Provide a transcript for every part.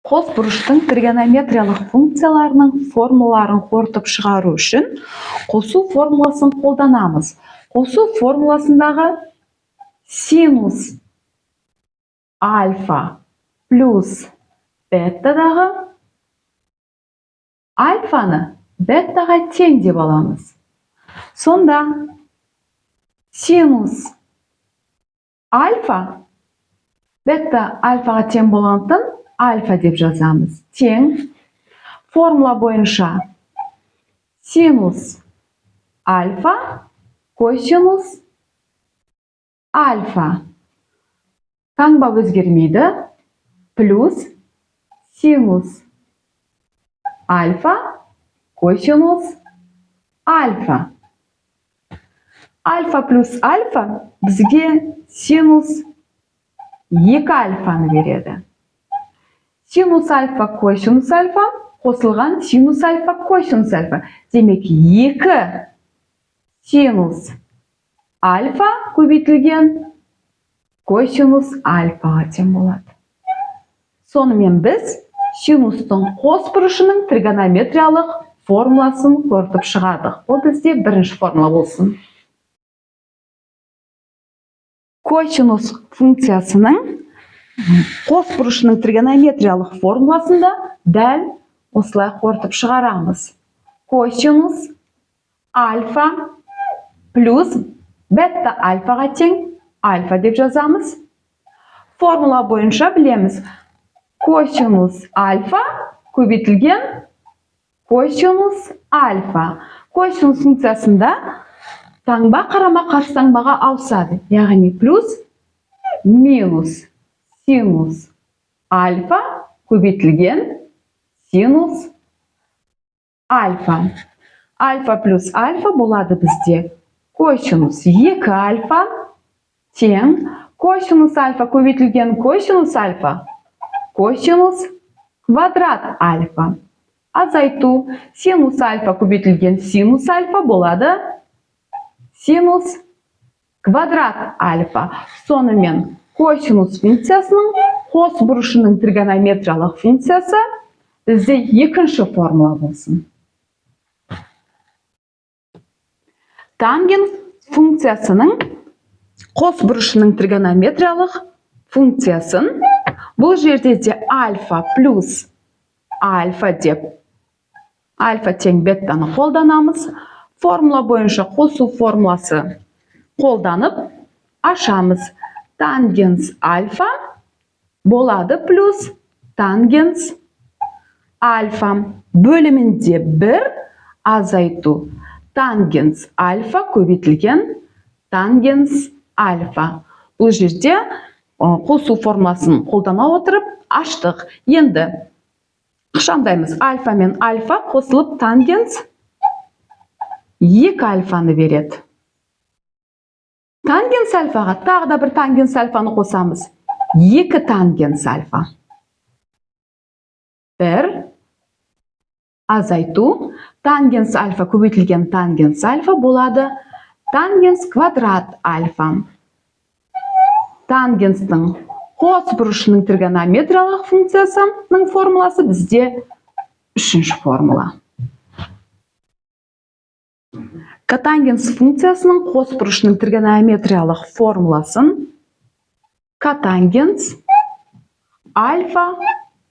Қос бұрыштың тригонометриялық функцияларының формулаларын қорытып шығару үшін қосу формуласын қолданамыз. Қосу формуласындағы синус альфа плюс беттадағы альфаны беттаға тең деп аламыз. Сонда синус альфа бетта альфаға тең болғандықтан альфа деп жазамыз. Тең формула бойынша синус альфа косинус альфа таңба өзгермейді плюс синус альфа косинус альфа. Альфа плюс альфа бізге синус 2 альфаны береді. Синус альфа косинус альфа қосылған синус альфа косинус альфа. Демек 2 синус альфа көбейтілген косинус альфаға тең болады. Сонымен біз синустың қос бұрышының тригонометриялық формуласын қорытып шығардық. Ол бізде бірінші формула болсын. Косинус функциясының қос бұрышының тригонометриялық формуласында дәл осылай қорытып шығарамыз. Косинус альфа плюс бетта альфаға тең альфа деп жазамыз. Формула бойынша білеміз. Косинус альфа көбейтілген косинус альфа. Косинус функциясында таңба қарама қарсы таңбаға ауысады. Яғни плюс минус синус альфа көбейтілген синус альфа. Альфа плюс альфа болады бізде косинус 2 альфа тең косинус альфа көбейтілген косинус альфа косинус квадрат альфа. Азайту синус альфа көбейтілген синус альфа болады синус квадрат альфа. Сонымен косинус функциясының қос бұрышының тригонометриялық функциясы бізде екінші формула болсын. Тангенс функциясының қос бұрышының тригонометриялық функциясын бұл жерде де альфа плюс альфа деп альфа тең беттаны қолданамыз. Формула бойынша қосу формуласы қолданып ашамыз. Тангенс альфа болады плюс тангенс альфа бөлімінде 1 азайту тангенс альфа көбейтілген тангенс альфа. Бұл жерде қосу формуласын қолдана отырып аштық. Енді ықшамдаймыз. Альфа мен альфа қосылып тангенс 2 альфаны береді. Тангенс альфаға тағы да бір тангенс альфаны қосамыз. 2 тангенс альфа. 1 азайту тангенс альфа көбейтілген тангенс альфа болады тангенс квадрат альфа. Тангенстің қос бұрышының тригонометриялық функциясының формуласы бізде үшінші формула. Котангенс функциясының қос бұрышының тригонометриялық формуласын котангенс альфа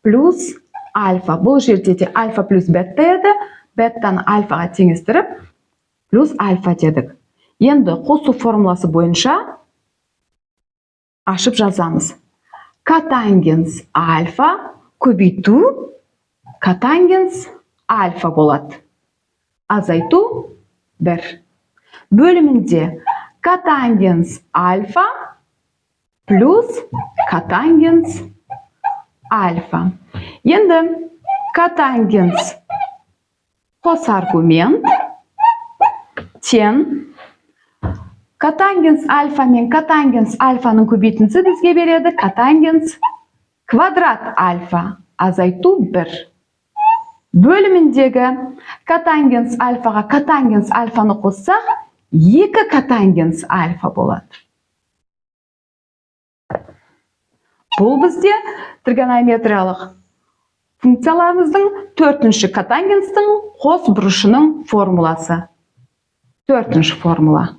плюс альфа. Бұл жерде де альфа плюс бетта еді. Беттаны альфаға теңестіріп плюс альфа дедік. Енді қосу формуласы бойынша ашып жазамыз. Котангенс альфа көбейту котангенс альфа болады. Азайту 1. Бөлімінде котангенс альфа плюс котангенс альфа. Енді котангенс қос аргумент тең котангенс альфа мен котангенс альфаның көбейтіндісі бізге береді котангенс квадрат альфа азайту 1. Бөліміндегі котангенс альфаға котангенс альфаны қоссақ 2 котангенс альфа болады. Бұл бізде тригонометриялық Funksiyalarımızın 4-nji kotangensiň qos buruşynyň formulası. 4-nji formula.